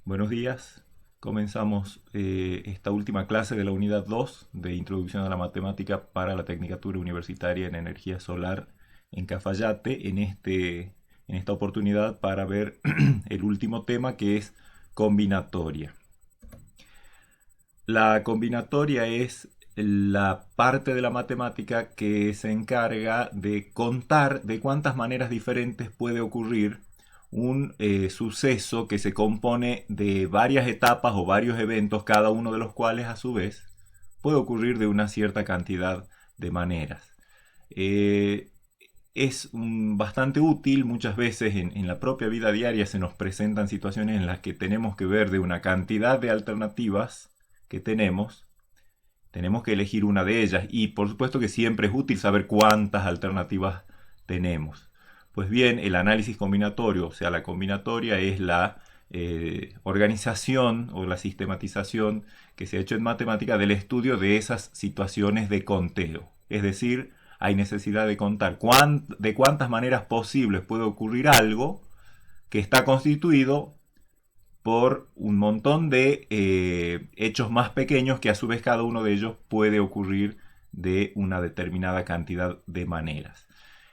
Buenos días. Comenzamos esta última clase de la unidad 2 de Introducción a la Matemática para la Tecnicatura Universitaria en Energía Solar en Cafayate, en esta oportunidad para ver el último tema, que es combinatoria. La combinatoria es la parte de la matemática que se encarga de contar de cuántas maneras diferentes puede ocurrir un suceso que se compone de varias etapas o varios eventos, cada uno de los cuales a su vez puede ocurrir de una cierta cantidad de maneras. Eh, es bastante útil. Muchas veces en la propia vida diaria se nos presentan situaciones en las que tenemos que ver de una cantidad de alternativas que tenemos que elegir una de ellas, y por supuesto que siempre es útil saber cuántas alternativas tenemos. Pues bien, el análisis combinatorio, o sea, la combinatoria, es la organización o la sistematización que se ha hecho en matemática del estudio de esas situaciones de conteo. Es decir, hay necesidad de contar de cuántas maneras posibles puede ocurrir algo que está constituido por un montón de hechos más pequeños, que a su vez cada uno de ellos puede ocurrir de una determinada cantidad de maneras.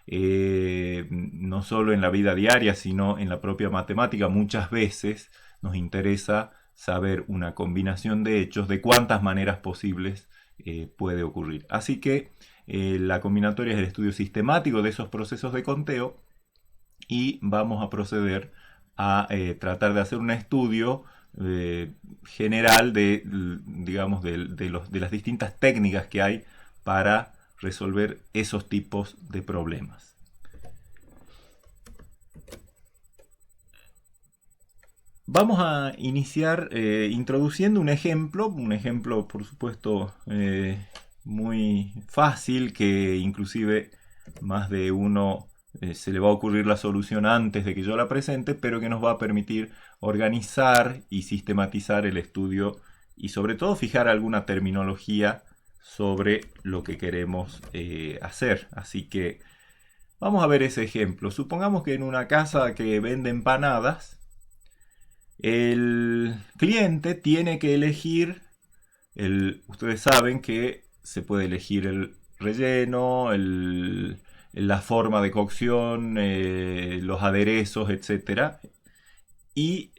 No solo en la vida diaria, sino en la propia matemática, muchas veces nos interesa saber una combinación de hechos, de cuántas maneras posibles puede ocurrir. Así que la combinatoria es el estudio sistemático de esos procesos de conteo, y vamos a proceder a tratar de hacer un estudio general digamos, de las distintas técnicas que hay para resolver esos tipos de problemas. Vamos a iniciar introduciendo un ejemplo por supuesto muy fácil, que inclusive más de uno se le va a ocurrir la solución antes de que yo la presente, pero que nos va a permitir organizar y sistematizar el estudio, y sobre todo fijar alguna terminología sobre lo que queremos hacer. Así que vamos a ver ese ejemplo. Supongamos que en una casa que vende empanadas, el cliente tiene que elegir, ustedes saben que se puede elegir el relleno, la forma de cocción, los aderezos, etcétera. Y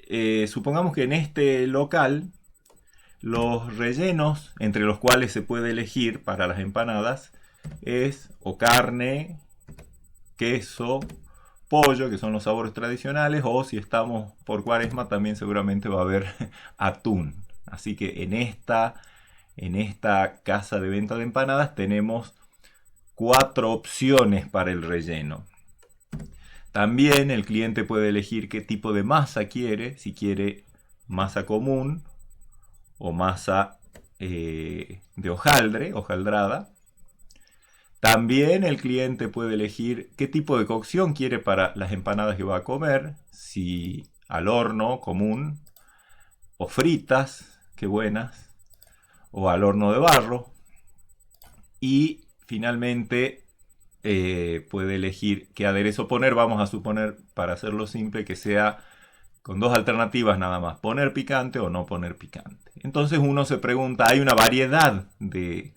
supongamos que en este local los rellenos entre los cuales se puede elegir para las empanadas es o carne, queso, pollo, que son los sabores tradicionales, o si estamos por Cuaresma también seguramente va a haber atún. Así que en esta casa de venta de empanadas tenemos 4 opciones para el relleno. También el cliente puede elegir qué tipo de masa quiere, si quiere masa común o masa de hojaldre, hojaldrada. También el cliente puede elegir qué tipo de cocción quiere para las empanadas que va a comer, si al horno común, o fritas, qué buenas, o al horno de barro. Y finalmente puede elegir qué aderezo poner. Vamos a suponer, para hacerlo simple, que sea con 2 alternativas nada más: poner picante o no poner picante. Entonces uno se pregunta, hay una variedad de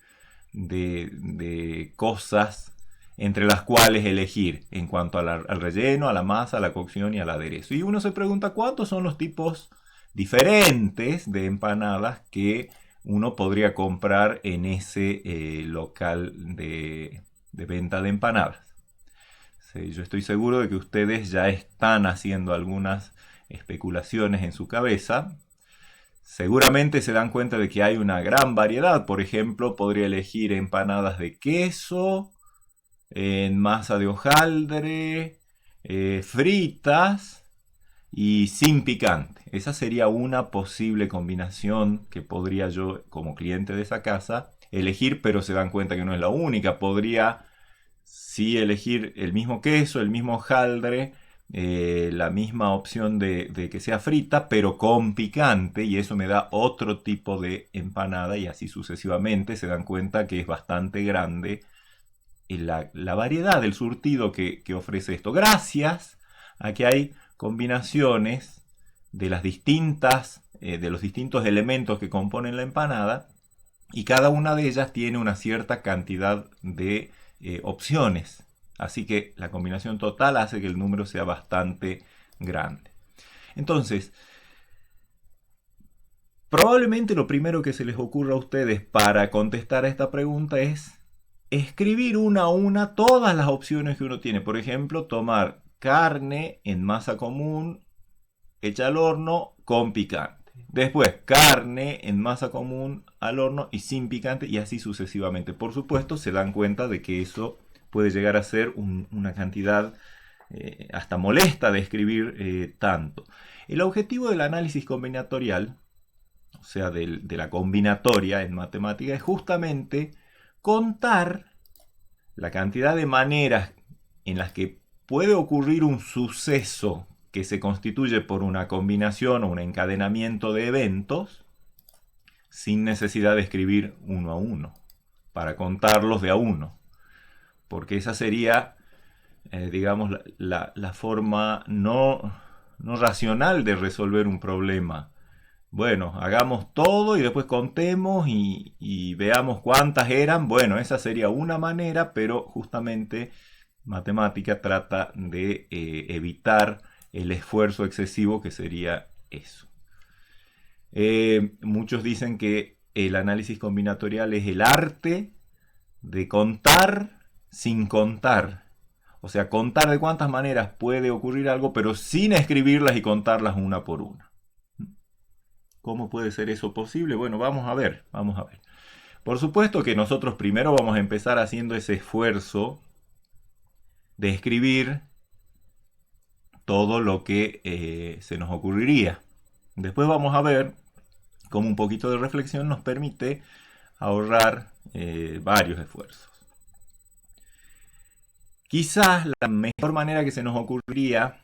cosas entre las cuales elegir en cuanto al relleno, a la masa, a la cocción y al aderezo. Y uno se pregunta cuántos son los tipos diferentes de empanadas que uno podría comprar en ese local de venta de empanadas. Sí, yo estoy seguro de que ustedes ya están haciendo algunas especulaciones en su cabeza. Seguramente se dan cuenta de que hay una gran variedad. Por ejemplo, podría elegir empanadas de queso, en masa de hojaldre, fritas y sin picante. Esa sería una posible combinación que podría yo, como cliente de esa casa, elegir, pero se dan cuenta que no es la única. Podría sí elegir el mismo queso, el mismo hojaldre, la misma opción de que sea frita, pero con picante, y eso me da otro tipo de empanada, y así sucesivamente. Se dan cuenta que es bastante grande la variedad del surtido que ofrece esto, gracias a que hay combinaciones de las de los distintos elementos que componen la empanada, y cada una de ellas tiene una cierta cantidad de opciones. Así que la combinación total hace que el número sea bastante grande. Entonces, probablemente lo primero que se les ocurra a ustedes para contestar a esta pregunta es escribir una a una todas las opciones que uno tiene. Por ejemplo, tomar carne en masa común hecha al horno con picante. Después, carne en masa común al horno y sin picante, y así sucesivamente. Por supuesto, se dan cuenta de que eso puede llegar a ser una cantidad hasta molesta de escribir tanto. El objetivo del análisis combinatorial, o sea, de la combinatoria en matemática, es justamente contar la cantidad de maneras en las que puede ocurrir un suceso que se constituye por una combinación o un encadenamiento de eventos sin necesidad de escribir uno a uno, para contarlos de a uno. Porque esa sería, digamos, la forma no racional de resolver un problema. Bueno, hagamos todo y después contemos y veamos cuántas eran. Bueno, esa sería una manera, pero justamente matemática trata de evitar el esfuerzo excesivo que sería eso. Muchos dicen que el análisis combinatorial es el arte de contar sin contar. O sea, contar de cuántas maneras puede ocurrir algo, pero sin escribirlas y contarlas una por una. ¿Cómo puede ser eso posible? Bueno, vamos a ver. Por supuesto que nosotros primero vamos a empezar haciendo ese esfuerzo de escribir todo lo que se nos ocurriría. Después vamos a ver cómo un poquito de reflexión nos permite ahorrar varios esfuerzos. Quizás la mejor manera que se nos ocurriría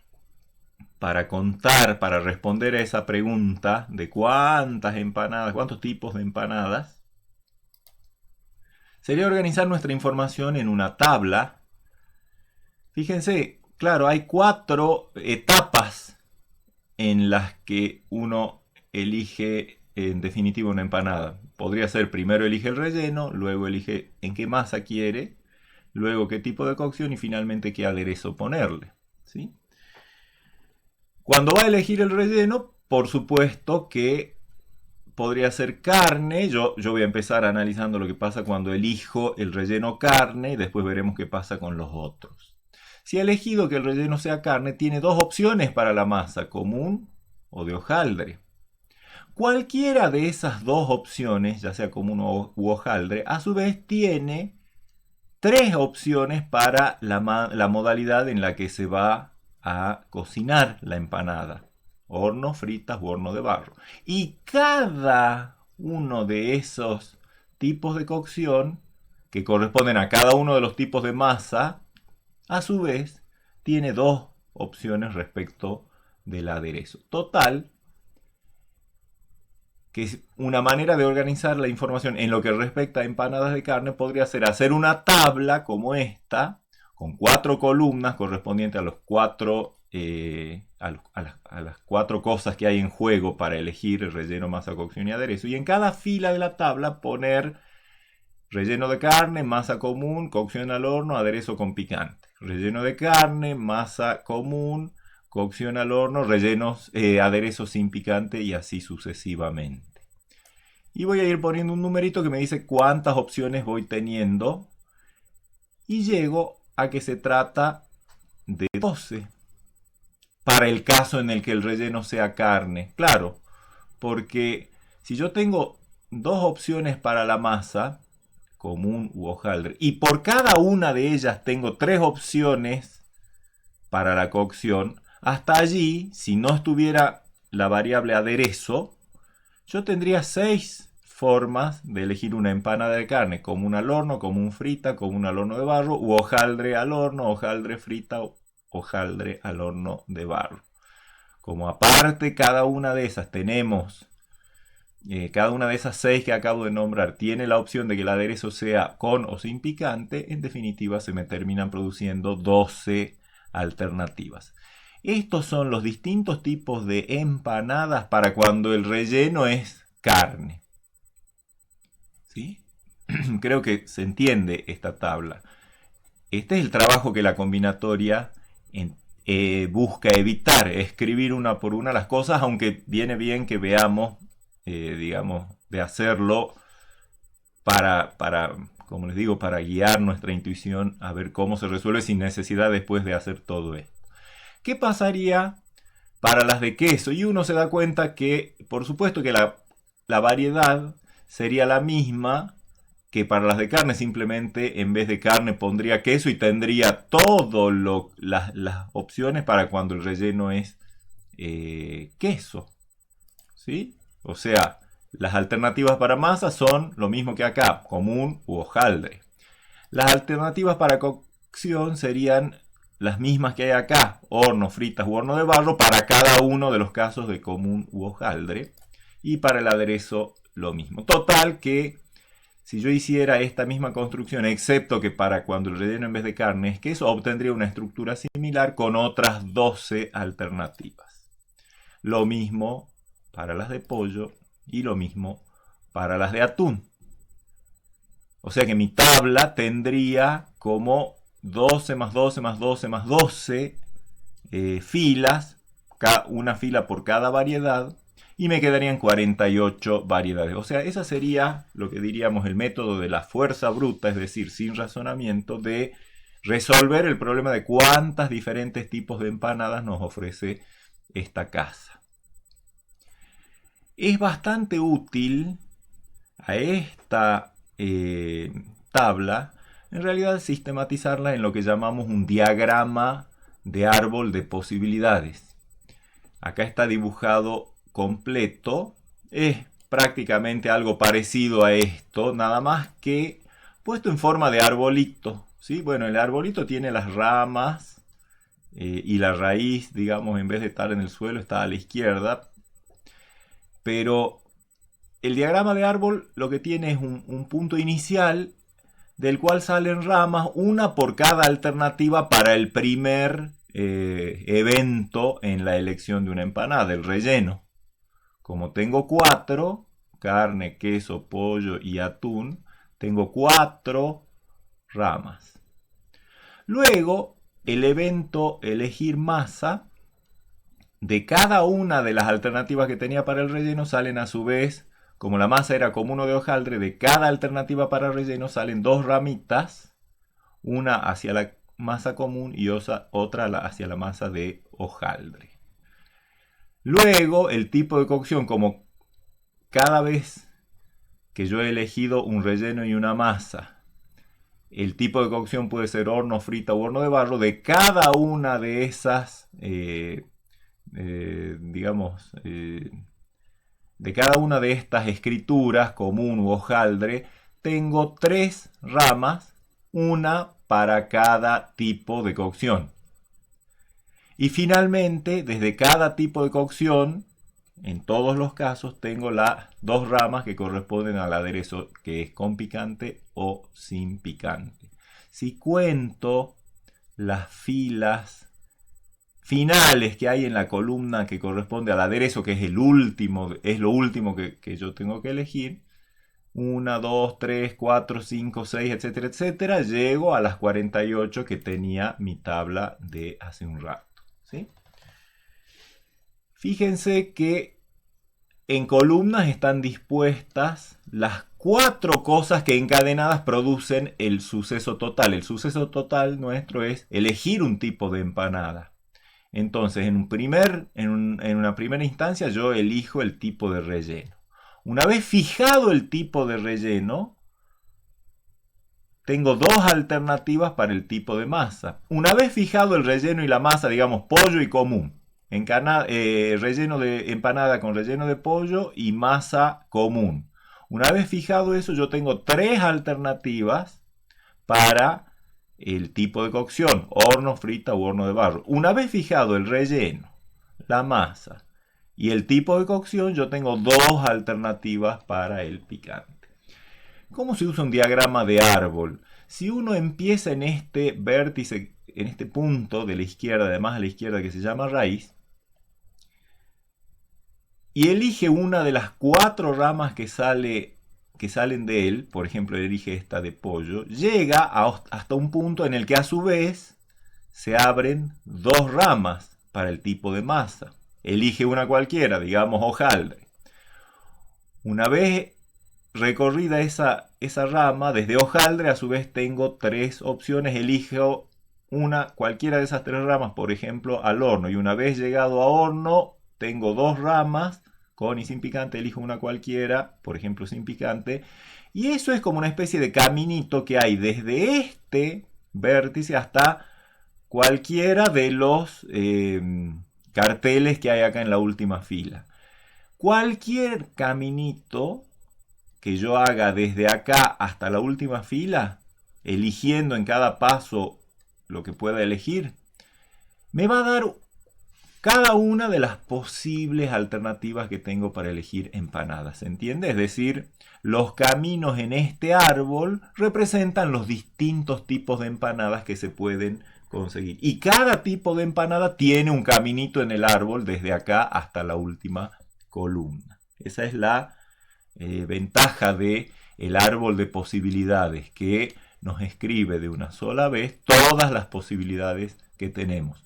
para contar, para responder a esa pregunta de cuántas empanadas, cuántos tipos de empanadas, sería organizar nuestra información en una tabla. Fíjense, claro, hay 4 etapas en las que uno elige en definitiva una empanada. Podría ser primero elige el relleno, luego elige en qué masa quiere, luego qué tipo de cocción y finalmente qué aderezo ponerle, ¿sí? Cuando va a elegir el relleno, por supuesto que podría ser carne. Yo voy a empezar analizando lo que pasa cuando elijo el relleno carne y después veremos qué pasa con los otros. Si he elegido que el relleno sea carne, tiene 2 opciones para la masa, común o de hojaldre. Cualquiera de esas 2 opciones, ya sea común u hojaldre, a su vez tiene 3 opciones para la modalidad en la que se va a cocinar la empanada: horno, fritas u horno de barro. Y cada uno de esos tipos de cocción, que corresponden a cada uno de los tipos de masa, a su vez tiene 2 opciones respecto del aderezo. Total, que es una manera de organizar la información en lo que respecta a empanadas de carne, podría ser hacer una tabla como esta, con 4 columnas correspondientes a los 4 a las 4 cosas que hay en juego para elegir el relleno, masa, cocción y aderezo, y en cada fila de la tabla poner relleno de carne, masa común, cocción al horno, aderezo con picante. Relleno de carne, masa común, cocción al horno, rellenos, aderezos sin picante, y así sucesivamente. Y voy a ir poniendo un numerito que me dice cuántas opciones voy teniendo, y llego a que se trata de 12 para el caso en el que el relleno sea carne. Claro, porque si yo tengo 2 opciones para la masa, común u hojaldre, y por cada una de ellas tengo 3 opciones para la cocción, hasta allí, si no estuviera la variable aderezo, yo tendría 6 formas de elegir una empanada de carne: común al horno, común frita, común al horno de barro, u hojaldre al horno, hojaldre frita, hojaldre al horno de barro. Como aparte cada una de esas tenemos, cada una de esas 6 que acabo de nombrar tiene la opción de que el aderezo sea con o sin picante, en definitiva se me terminan produciendo 12 alternativas. Estos son los distintos tipos de empanadas para cuando el relleno es carne. ¿Sí? Creo que se entiende esta tabla. Este es el trabajo que la combinatoria busca evitar, escribir una por una las cosas, aunque viene bien que veamos, digamos, de hacerlo para, como les digo, para guiar nuestra intuición a ver cómo se resuelve sin necesidad después de hacer todo esto. ¿Qué pasaría para las de queso? Y uno se da cuenta que, por supuesto que la variedad sería la misma que para las de carne, simplemente en vez de carne pondría queso y tendría todas las opciones para cuando el relleno es queso. ¿Sí? O sea, las alternativas para masa son lo mismo que acá, común u hojaldre. Las alternativas para cocción serían las mismas que hay acá, horno, fritas u horno de barro, para cada uno de los casos de común u hojaldre. Y para el aderezo lo mismo. Total que si yo hiciera esta misma construcción, excepto que para cuando el relleno en vez de carne es queso, obtendría una estructura similar con otras 12 alternativas. Lo mismo para las de pollo y lo mismo para las de atún. O sea que mi tabla tendría como 12 más 12 más 12 más 12 filas, una fila por cada variedad, y me quedarían 48 variedades. O sea, ese sería lo que diríamos el método de la fuerza bruta, es decir, sin razonamiento, de resolver el problema de cuántas diferentes tipos de empanadas nos ofrece esta casa. Es bastante útil a esta tabla, en realidad, sistematizarla en lo que llamamos un diagrama de árbol de posibilidades. Acá está dibujado completo, es prácticamente algo parecido a esto, nada más que puesto en forma de arbolito. ¿Sí? Bueno, el arbolito tiene las ramas y la raíz, digamos, en vez de estar en el suelo, está a la izquierda. Pero el diagrama de árbol lo que tiene es un punto inicial del cual salen ramas, una por cada alternativa para el primer evento en la elección de una empanada, el relleno. Como tengo 4, carne, queso, pollo y atún, tengo 4 ramas. Luego, el evento elegir masa, de cada una de las alternativas que tenía para el relleno salen a su vez, como la masa era como uno de hojaldre, de cada alternativa para relleno salen 2 ramitas, una hacia la masa común y otra hacia la masa de hojaldre. Luego, el tipo de cocción, como cada vez que yo he elegido un relleno y una masa, el tipo de cocción puede ser horno, frita u horno de barro, de cada una de esas, de cada una de estas escrituras, común u hojaldre, tengo 3 ramas, una para cada tipo de cocción. Y finalmente, desde cada tipo de cocción, en todos los casos, tengo las 2 ramas que corresponden al aderezo que es con picante o sin picante. Si cuento las filas finales que hay en la columna que corresponde al aderezo, que es lo último que yo tengo que elegir, 1, 2, 3, 4, 5, 6, etcétera, etcétera, llego a las 48 que tenía mi tabla de hace un rato. ¿Sí? Fíjense que en columnas están dispuestas las 4 cosas que encadenadas producen el suceso total. El suceso total nuestro es elegir un tipo de empanada. Entonces, en una primera instancia yo elijo el tipo de relleno. Una vez fijado el tipo de relleno, tengo 2 alternativas para el tipo de masa. Una vez fijado el relleno y la masa, digamos pollo y común, relleno de empanada con relleno de pollo y masa común. Una vez fijado eso, yo tengo 3 alternativas para el tipo de cocción, horno, frita u horno de barro. Una vez fijado el relleno, la masa y el tipo de cocción, yo tengo 2 alternativas para el picante. ¿Cómo se usa un diagrama de árbol? Si uno empieza en este vértice en este punto de la izquierda, además a la izquierda, que se llama raíz, y elige una de las 4 ramas que salen de él, por ejemplo, elige esta de pollo, llega hasta un punto en el que a su vez se abren 2 ramas para el tipo de masa. Elige una cualquiera, digamos hojaldre. Una vez recorrida esa rama, desde hojaldre a su vez tengo 3 opciones, elijo cualquiera de esas 3 ramas, por ejemplo, al horno, y una vez llegado a horno, tengo 2 ramas, con y sin picante, elijo una cualquiera, por ejemplo, sin picante, y eso es como una especie de caminito que hay desde este vértice hasta cualquiera de los carteles que hay acá en la última fila. Cualquier caminito que yo haga desde acá hasta la última fila, eligiendo en cada paso lo que pueda elegir, me va a dar cada una de las posibles alternativas que tengo para elegir empanadas, ¿se entiende? Es decir, los caminos en este árbol representan los distintos tipos de empanadas que se pueden conseguir. Y cada tipo de empanada tiene un caminito en el árbol desde acá hasta la última columna. Esa es la ventaja de el árbol de posibilidades, que nos escribe de una sola vez todas las posibilidades que tenemos.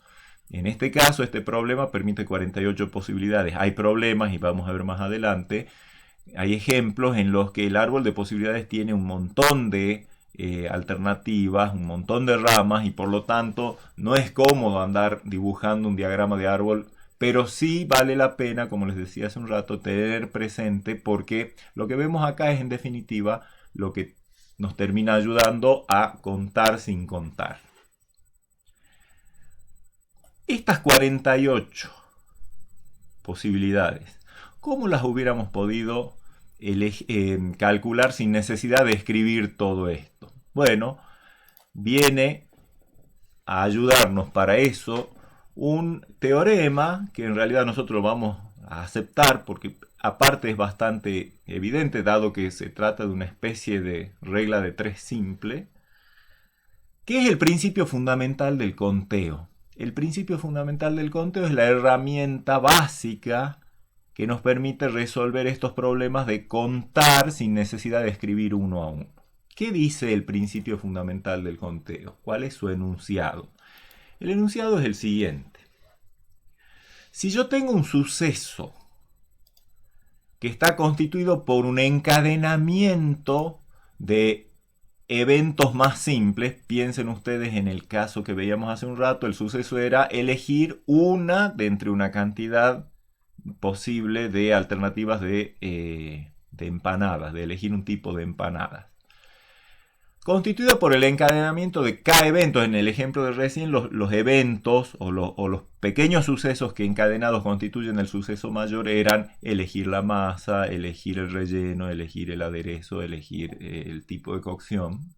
En este caso, este problema permite 48 posibilidades. Hay problemas, y vamos a ver más adelante, hay ejemplos en los que el árbol de posibilidades tiene un montón de alternativas, un montón de ramas, y por lo tanto no es cómodo andar dibujando un diagrama de árbol, pero sí vale la pena, como les decía hace un rato, tener presente, porque lo que vemos acá es en definitiva lo que nos termina ayudando a contar sin contar. Estas 48 posibilidades, ¿cómo las hubiéramos podido calcular sin necesidad de escribir todo esto? Bueno, viene a ayudarnos para eso un teorema que en realidad nosotros vamos a aceptar porque aparte es bastante evidente, dado que se trata de una especie de regla de 3 simple, que es el principio fundamental del conteo. El principio fundamental del conteo es la herramienta básica que nos permite resolver estos problemas de contar sin necesidad de escribir uno a uno. ¿Qué dice el principio fundamental del conteo? ¿Cuál es su enunciado? El enunciado es el siguiente. Si yo tengo un suceso que está constituido por un encadenamiento de eventos más simples, piensen ustedes en el caso que veíamos hace un rato, el suceso era elegir una de entre una cantidad posible de alternativas de empanadas, de elegir un tipo de empanadas. Constituido por el encadenamiento de K eventos, en el ejemplo de recién, los eventos o los pequeños sucesos que encadenados constituyen el suceso mayor eran elegir la masa, elegir el relleno, elegir el aderezo, elegir el tipo de cocción.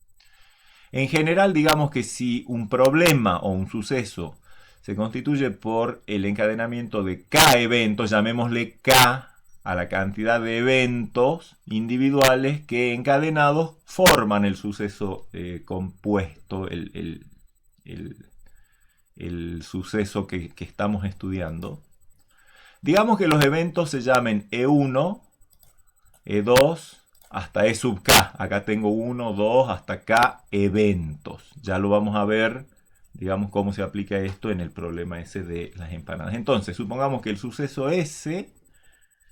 En general, digamos que si un problema o un suceso se constituye por el encadenamiento de K eventos, llamémosle K a la cantidad de eventos individuales que encadenados forman el suceso compuesto, el suceso que estamos estudiando. Digamos que los eventos se llamen E1, E2, hasta E sub K. Acá tengo 1, 2, hasta K eventos. Ya lo vamos a ver, digamos, cómo se aplica esto en el problema ese de las empanadas. Entonces, supongamos que el suceso S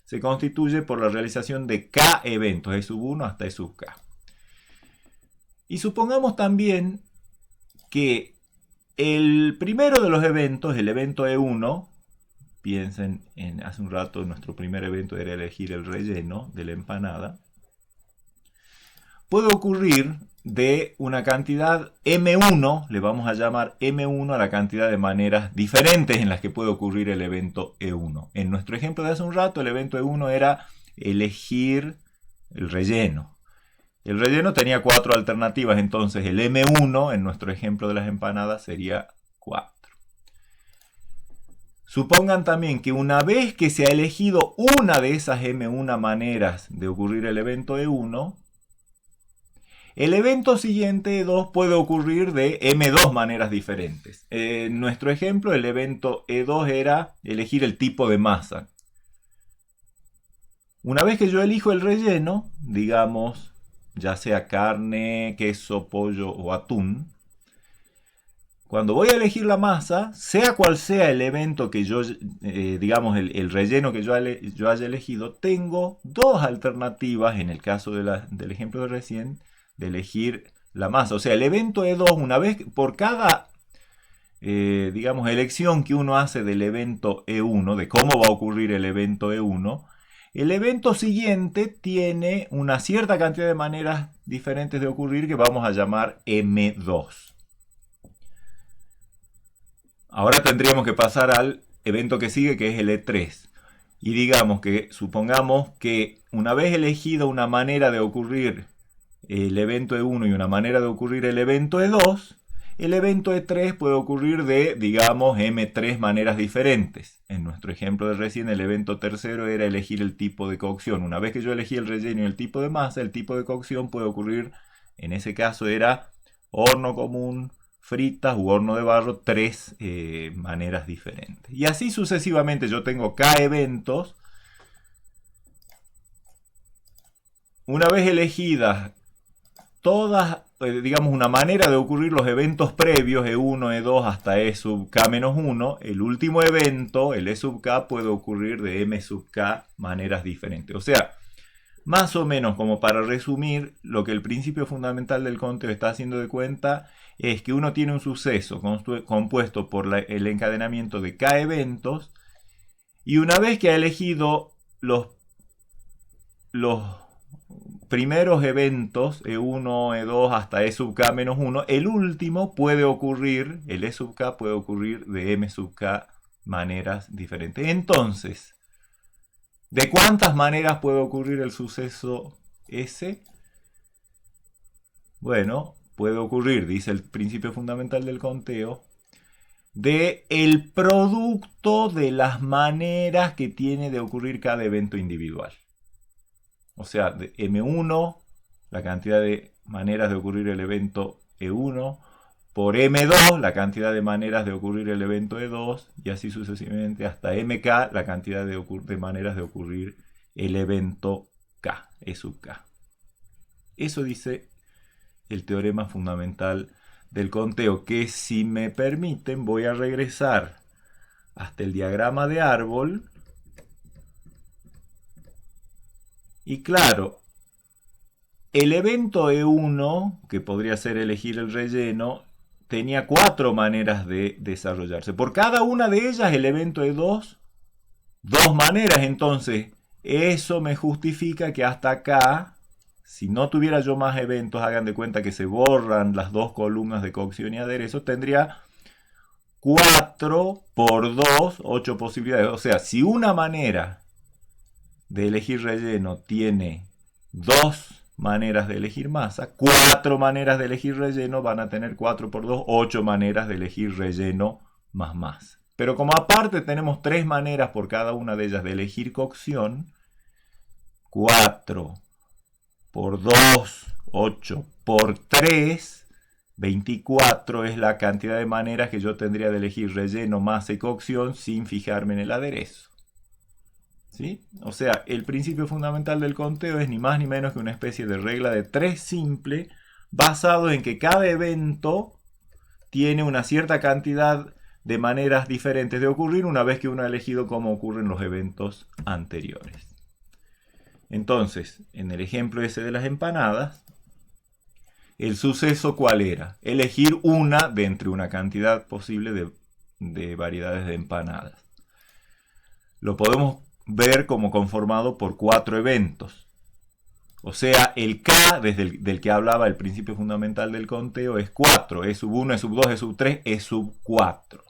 se constituye por la realización de K eventos, E sub 1 hasta E sub K. Y supongamos también que el primero de los eventos, el evento E1, piensen en hace un rato nuestro primer evento era elegir el relleno de la empanada, puede ocurrir de una cantidad M1, le vamos a llamar M1 a la cantidad de maneras diferentes en las que puede ocurrir el evento E1. En nuestro ejemplo de hace un rato, el evento E1 era elegir el relleno. El relleno tenía 4 alternativas, entonces el M1 en nuestro ejemplo de las empanadas sería 4. Supongan también que una vez que se ha elegido una de esas M1 maneras de ocurrir el evento E1, El evento siguiente E2 puede ocurrir de M2 maneras diferentes. En nuestro ejemplo, el evento E2 era elegir el tipo de masa. Una vez que yo elijo el relleno, digamos, ya sea carne, queso, pollo o atún, cuando voy a elegir la masa, sea cual sea el evento que yo, digamos, el relleno que yo haya elegido, tengo dos alternativas, en el caso del ejemplo de recién, de elegir la masa. O sea, el evento E2, una vez por cada, digamos, elección que uno hace del evento E1, de cómo va a ocurrir el evento E1, el evento siguiente tiene una cierta cantidad de maneras diferentes de ocurrir que vamos a llamar M2. Ahora tendríamos que pasar al evento que sigue, que es el E3. Y digamos que, supongamos que una vez elegida una manera de ocurrir el evento E1 y una manera de ocurrir el evento E2, el evento E3 puede ocurrir de, digamos, M3 maneras diferentes. En nuestro ejemplo de recién, el evento tercero era elegir el tipo de cocción. Una vez que yo elegí el relleno y el tipo de masa, el tipo de cocción puede ocurrir, en ese caso era horno común, fritas u horno de barro, tres maneras diferentes. Y así sucesivamente yo tengo K eventos. Una vez elegidas todas, digamos, una manera de ocurrir los eventos previos, E1, E2 hasta E sub K-1, el último evento, el E sub K, puede ocurrir de M sub K maneras diferentes. O sea, más o menos como para resumir, lo que el principio fundamental del conteo está haciendo de cuenta es que uno tiene un suceso compuesto por el encadenamiento de K eventos, y una vez que ha elegido los primeros eventos, E1, E2 hasta E sub K-1, el último puede ocurrir, el E sub K puede ocurrir de M sub K maneras diferentes. Entonces, ¿de cuántas maneras puede ocurrir el suceso S? Bueno, puede ocurrir, dice el principio fundamental del conteo, de el producto de las maneras que tiene de ocurrir cada evento individual. O sea, de M1, la cantidad de maneras de ocurrir el evento E1, por M2, la cantidad de maneras de ocurrir el evento E2, y así sucesivamente hasta MK, la cantidad de maneras de ocurrir el evento K, E sub K. Eso dice el teorema fundamental del conteo, que, si me permiten, voy a regresar hasta el diagrama de árbol. Y claro, el evento E1, que podría ser elegir el relleno, tenía 4 maneras de desarrollarse. Por cada una de ellas, el evento E2, 2 maneras. Entonces, eso me justifica que hasta acá, si no tuviera yo más eventos, hagan de cuenta que se borran las 2 columnas de cocción y aderezo, tendría 4 por 2, 8 posibilidades. O sea, si una manera de elegir relleno tiene 2 maneras de elegir masa, 4 maneras de elegir relleno van a tener 4 por 2, 8 maneras de elegir relleno más masa. Pero como aparte tenemos 3 maneras por cada una de ellas de elegir cocción, 4 por 2, 8 por 3, 24 es la cantidad de maneras que yo tendría de elegir relleno, masa y cocción sin fijarme en el aderezo. ¿Sí? O sea, el principio fundamental del conteo es ni más ni menos que una especie de regla de 3 simple, basado en que cada evento tiene una cierta cantidad de maneras diferentes de ocurrir una vez que uno ha elegido cómo ocurren los eventos anteriores. Entonces, en el ejemplo ese de las empanadas, el suceso, ¿cuál era? Elegir una de entre una cantidad posible de variedades de empanadas. Lo podemos ver como conformado por 4 eventos. O sea, el K, del que hablaba el principio fundamental del conteo, es 4. E sub 1, E sub 2, E sub 3, E sub 4.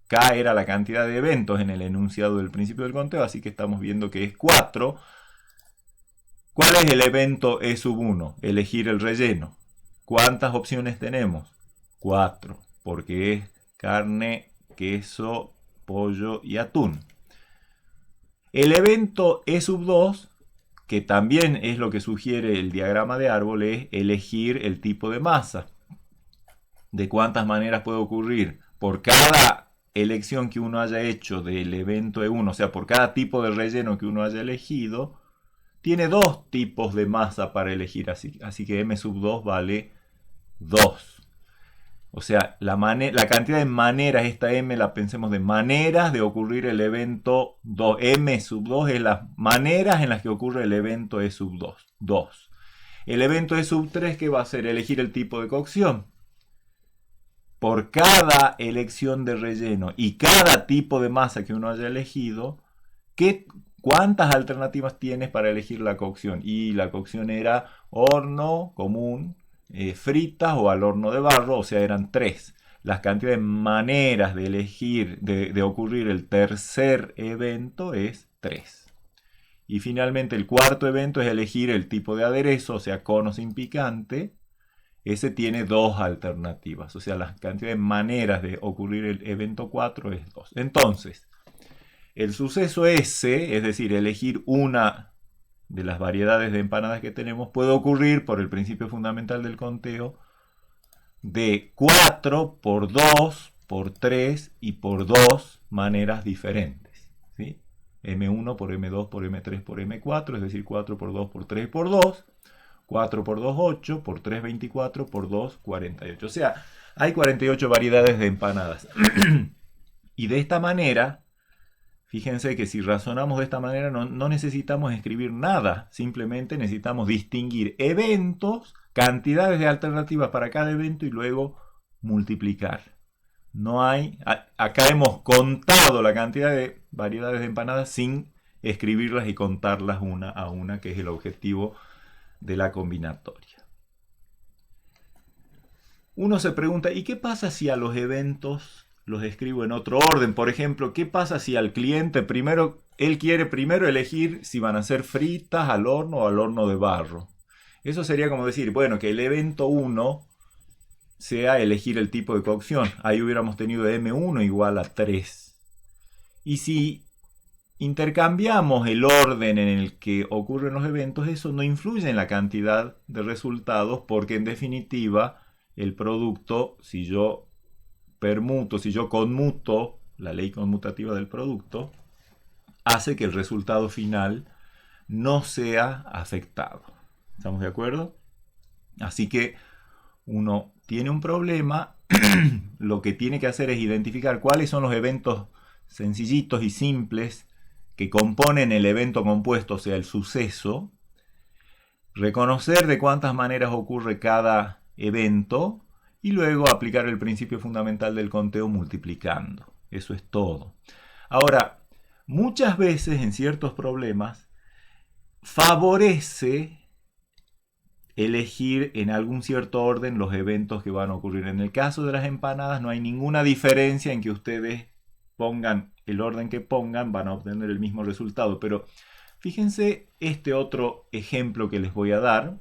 K era la cantidad de eventos en el enunciado del principio del conteo, así que estamos viendo que es 4. ¿Cuál es el evento E sub 1? Elegir el relleno. ¿Cuántas opciones tenemos? 4, porque es carne, queso, pollo y atún. El evento E sub 2, que también es lo que sugiere el diagrama de árbol, es elegir el tipo de masa. ¿De cuántas maneras puede ocurrir? Por cada elección que uno haya hecho del evento E1, o sea, por cada tipo de relleno que uno haya elegido, tiene dos tipos de masa para elegir, así que M sub 2 vale 2. O sea, la cantidad de maneras, esta M la pensemos de maneras de ocurrir el evento 2. M sub 2 es las maneras en las que ocurre el evento E sub 2. El evento E sub 3, ¿qué va a hacer? Elegir el tipo de cocción. Por cada elección de relleno y cada tipo de masa que uno haya elegido, ¿cuántas alternativas tienes para elegir la cocción? Y la cocción era horno común, fritas o al horno de barro, o sea, eran 3. Las cantidades de maneras de elegir, de ocurrir el tercer evento es 3. Y finalmente el cuarto evento es elegir el tipo de aderezo, o sea, con o sin picante. Ese tiene 2 alternativas, o sea, la cantidad de maneras de ocurrir el evento 4 es 2. Entonces, el suceso S, es decir, elegir una de las variedades de empanadas que tenemos, puede ocurrir por el principio fundamental del conteo de 4 por 2, por 3 y por 2 maneras diferentes. ¿Sí? M1 por M2 por M3 por M4, es decir, 4 por 2 por 3 por 2. 4 por 2, 8, por 3, 24, por 2, 48. O sea, hay 48 variedades de empanadas. Y de esta manera, fíjense que si razonamos de esta manera no necesitamos escribir nada. Simplemente necesitamos distinguir eventos, cantidades de alternativas para cada evento y luego multiplicar. No hay, acá hemos contado la cantidad de variedades de empanadas sin escribirlas y contarlas una a una, que es el objetivo de la combinatoria. Uno se pregunta, ¿y qué pasa si a los eventos los escribo en otro orden? Por ejemplo, ¿qué pasa si al cliente él quiere primero elegir si van a ser fritas al horno o al horno de barro? Eso sería como decir, bueno, que el evento 1 sea elegir el tipo de cocción. Ahí hubiéramos tenido M1 igual a 3. Y si intercambiamos el orden en el que ocurren los eventos, eso no influye en la cantidad de resultados, porque en definitiva el producto, si yo conmuto la ley conmutativa del producto, hace que el resultado final no sea afectado. ¿Estamos de acuerdo? Así que uno tiene un problema, lo que tiene que hacer es identificar cuáles son los eventos sencillitos y simples que componen el evento compuesto, o sea, el suceso, reconocer de cuántas maneras ocurre cada evento y luego aplicar el principio fundamental del conteo multiplicando. Eso es todo. Ahora, muchas veces en ciertos problemas favorece elegir en algún cierto orden los eventos que van a ocurrir. En el caso de las empanadas no hay ninguna diferencia en que ustedes pongan el orden que pongan, van a obtener el mismo resultado. Pero fíjense este otro ejemplo que les voy a dar.